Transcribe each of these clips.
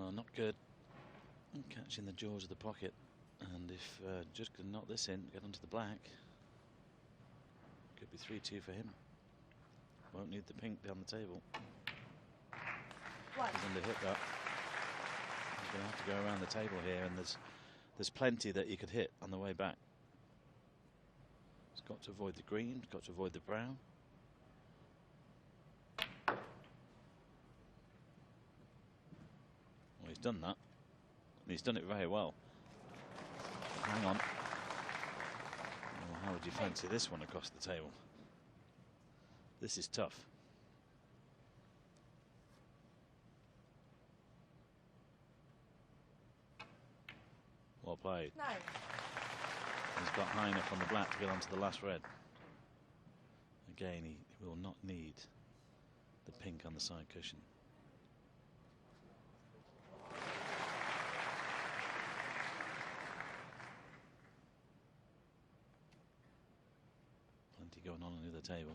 Well, not good. Catching the jaws of the pocket. And if Judd can knock this in, get onto the black, could be 3-2 for him. Won't need the pink down the table. Right. He's under hit that. He's going to have to go around the table here, and there's plenty that you could hit on the way back. He's got to avoid the green, got to avoid the brown. Well, he's done that. And he's done it very well. Hang on. Well, how would you fancy this one across the table? This is tough. Well played. No. He's got high enough on the black to get onto the last red. Again, he will not need the pink on the side cushion. Plenty going on under the table.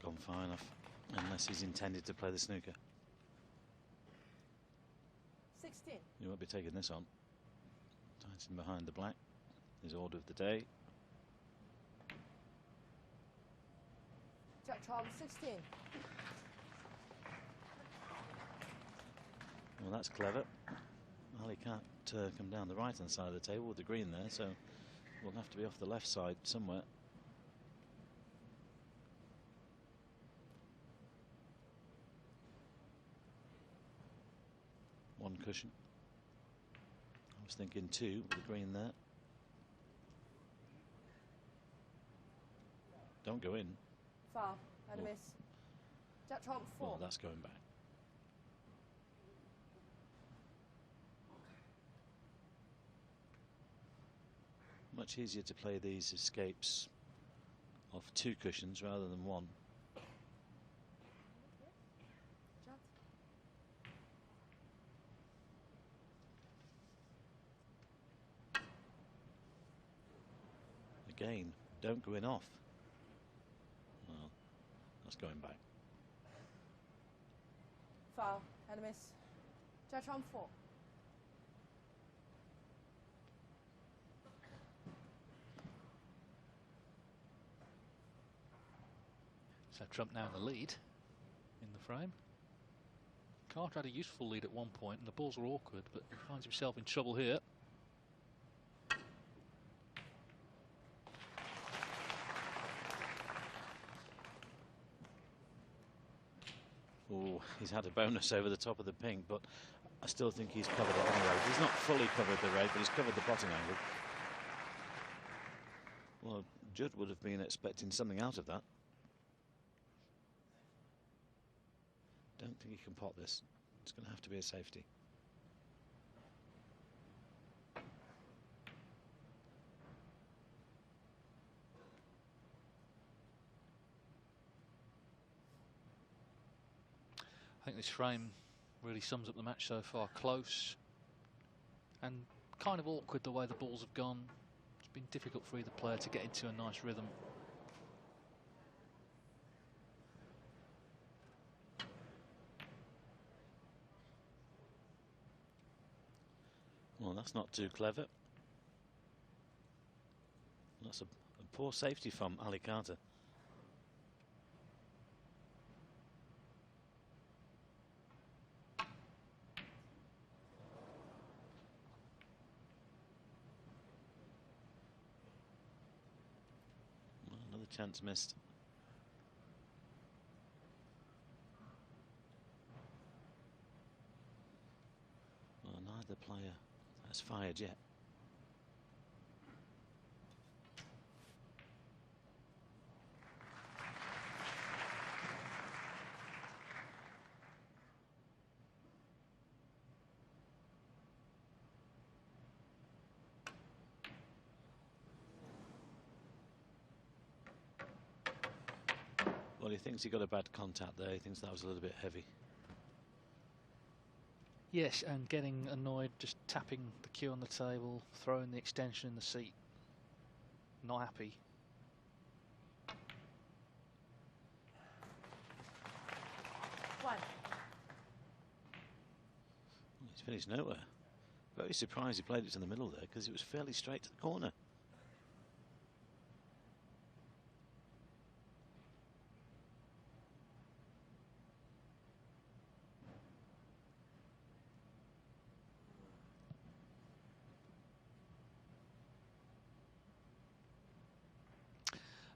Gone far enough, unless he's intended to play the snooker. 16. You won't be taking this on. Tighten behind the black. His order of the day. Jack Charles 16. Well, that's clever. Ali can't come down the right hand side of the table with the green there, so we'll have to be off the left side somewhere. One cushion. I was thinking 2 with the green there. Don't go in. Far. And a Oh. miss. Jack Trump 4. Well, that's going back. Much easier to play these escapes off 2 cushions rather than 1. Judd. Again, don't go in off. Well, that's going back. Foul. And a miss. Jack Trump 4. So Trump now in the lead in the frame. Carter had a useful lead at one point and the balls were awkward, but he finds himself in trouble here. Oh, he's had a bonus over the top of the pink, but I still think he's covered it anyway. He's not fully covered the red, but he's covered the potting angle. Well, Judd would have been expecting something out of that. Don't think he can pot this. It's going to have to be a safety. I think this frame really sums up the match so far. Close and kind of awkward the way the balls have gone. It's been difficult for either player to get into a nice rhythm. Well, that's not too clever. That's a poor safety from Ali Carter. Well, another chance missed. Well, neither player has fired yet. Well, he thinks he got a bad contact there. He thinks that was a little bit heavy. Yes, and getting annoyed, just tapping the cue on the table, throwing the extension in the seat. Not happy. One. He's finished nowhere. Very surprised he played it to the middle there because it was fairly straight to the corner.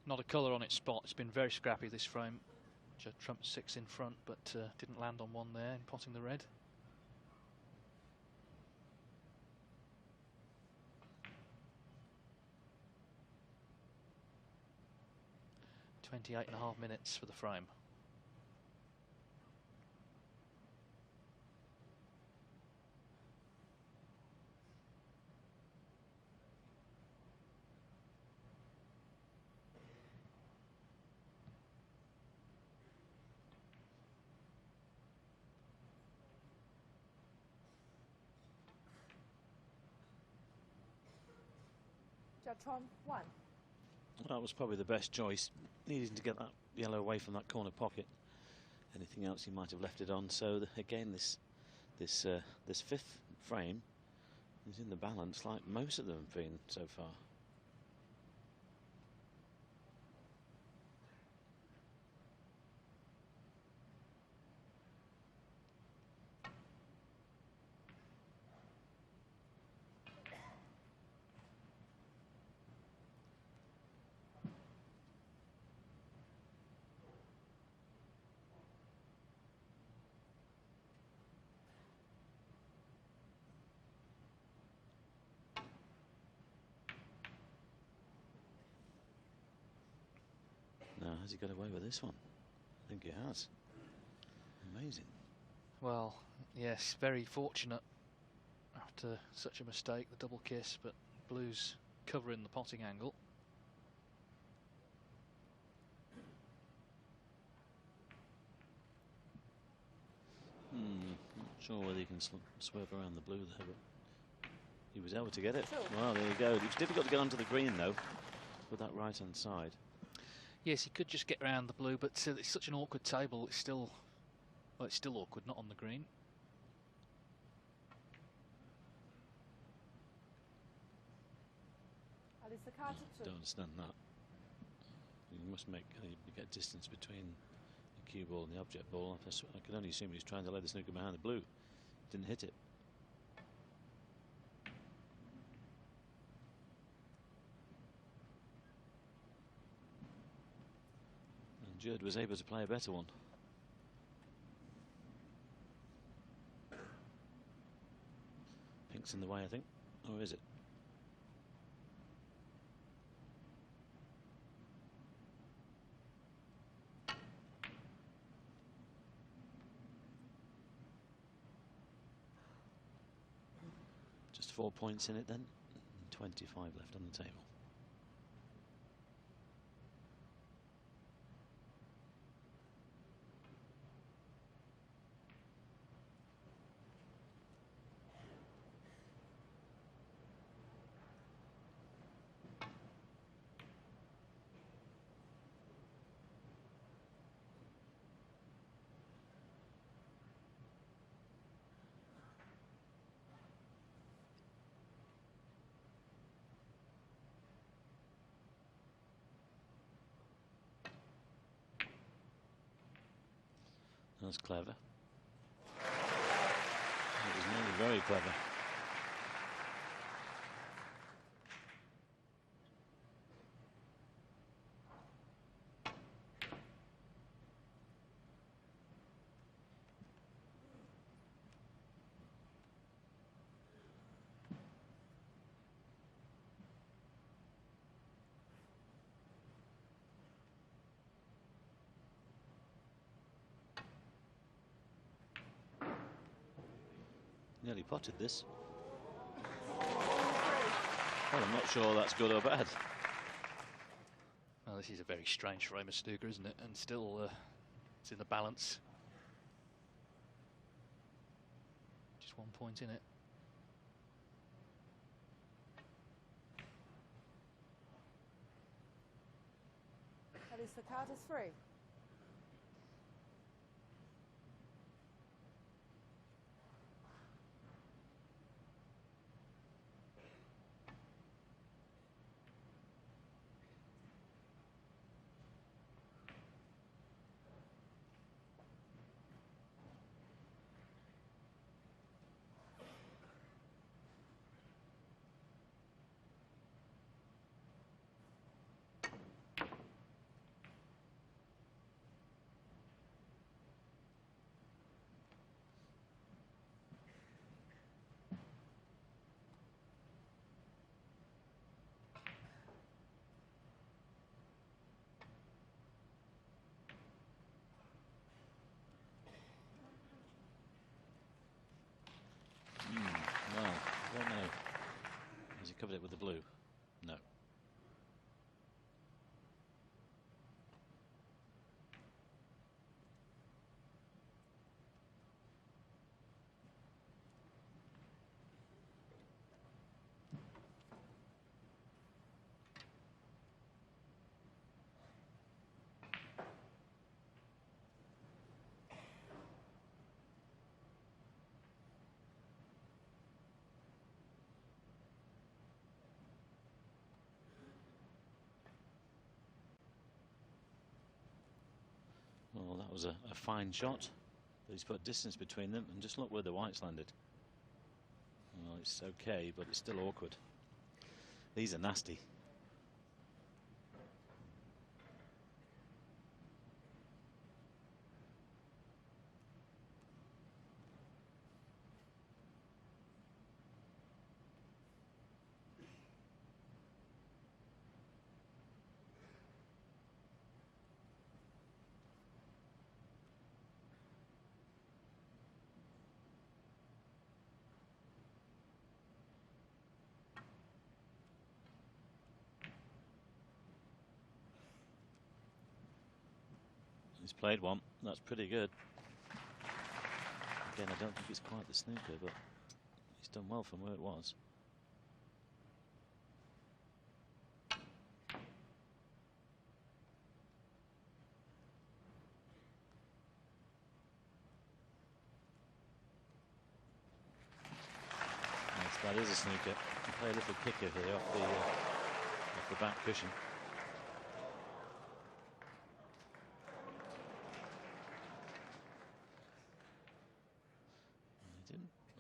Not a colour on its spot. It's been very scrappy this frame. Judd trumped 6 in front, but didn't land on one there in potting the red. .28.5 minutes for the frame. Judge 1. That was probably the best choice, needing to get that yellow away from that corner pocket. Anything else he might have left it on. So again, this fifth frame is in the balance like most of them have been so far. Now, has he got away with this one? I think he has. Amazing. Well, yes, very fortunate after such a mistake, the double kiss, but blue's covering the potting angle. Not sure whether he can swerve around the blue there, but he was able to get it. Well, there you go. It was difficult to get onto the green, though, with that right-hand side. Yes, he could just get around the blue, but it's such an awkward table. It's still, well, it's still awkward, not on the green. Allister card to 2. Don't understand that. You must get distance between the cue ball and the object ball. I can only assume he was trying to lay the snooker behind the blue. Didn't hit it. Judd was able to play a better one. Pink's in the way, I think. Or is it? Just 4 points in it then. 25 left on the table. That's clever. It was nearly very clever. Nearly potted this. Well, I'm not sure that's good or bad. Well, this is a very strange frame of snooker, isn't it? And still, it's in the balance. Just 1 point in it. That is the card is 3. Well, I don't know. Has he covered it with the blue? No. Well, that was a fine shot. But he's put distance between them, and just look where the whites landed. Well, it's okay, but it's still awkward. These are nasty. He's played one. That's pretty good. Again, I don't think it's quite the snooker, but he's done well from where it was. Yes, that is a snooker. You play a little kicker here off the back cushion.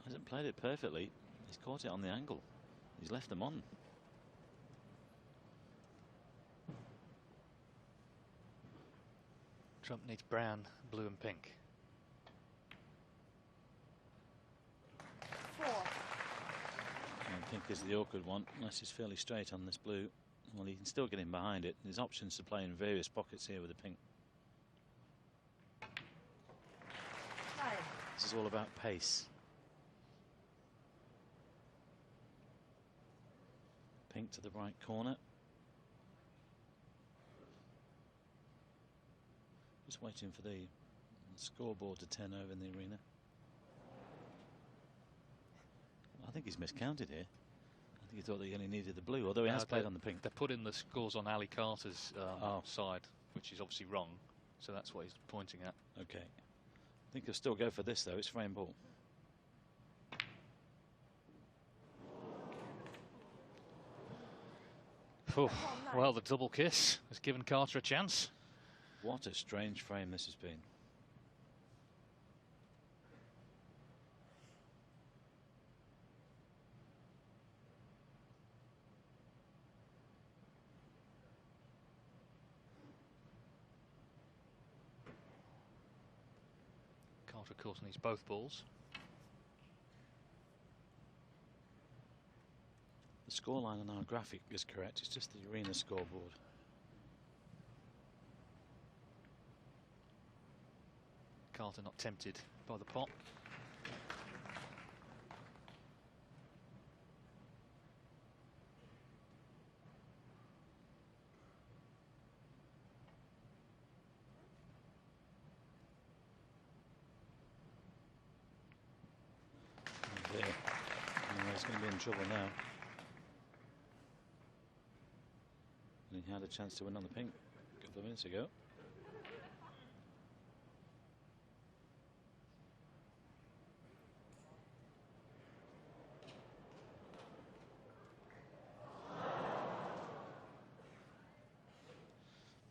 Hasn't played it perfectly. He's caught it on the angle. He's left them on. Trump needs brown, blue and pink. 4. And pink is the awkward one, unless he's fairly straight on this blue. Well, he can still get in behind it. There's options to play in various pockets here with the pink. 9. This is all about pace. Pink to the right corner. Just waiting for the scoreboard to turn over in the arena. I think he's miscounted here. I think he thought that he only needed the blue, although he has played on the pink. They put in the scores on Ali Carter's side, which is obviously wrong. So that's what he's pointing at. Okay. I think he'll still go for this, though. It's frame ball. Well, the double kiss has given Carter a chance. What a strange frame this has been. Carter, of course, needs both balls. The scoreline on our graphic is correct. It's just the arena scoreboard. Carter not tempted by the pot. He's going to be in trouble now. And he had a chance to win on the pink a couple of minutes ago.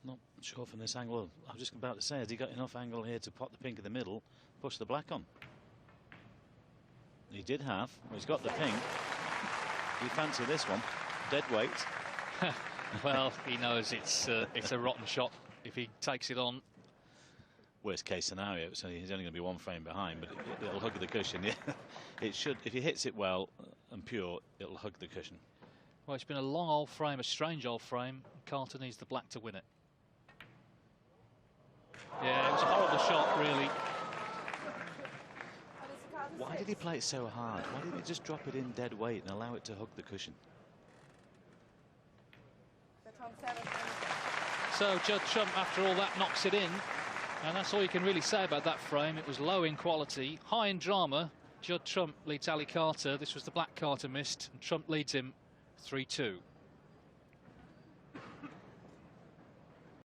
Not sure from this angle. I was just about to say, has he got enough angle here to pot the pink in the middle, push the black on? He did have. Well, he's got the pink. You fancy this one? Dead weight. Well, he knows it's a rotten shot if he takes it on. Worst case scenario, so he's only going to be one frame behind, but it'll hug the cushion. Yeah, it should. If he hits it well and pure, it'll hug the cushion. Well, it's been a long old frame, a strange old frame. Carter needs the black to win it. Yeah, it was a horrible shot, really. Why did he play it so hard? Why didn't he just drop it in dead weight and allow it to hug the cushion? So Judd Trump, after all that, knocks it in. And that's all you can really say about that frame. It was low in quality, high in drama. Judd Trump leads Ali Carter. This was the black Carter missed, and Trump leads him 3-2.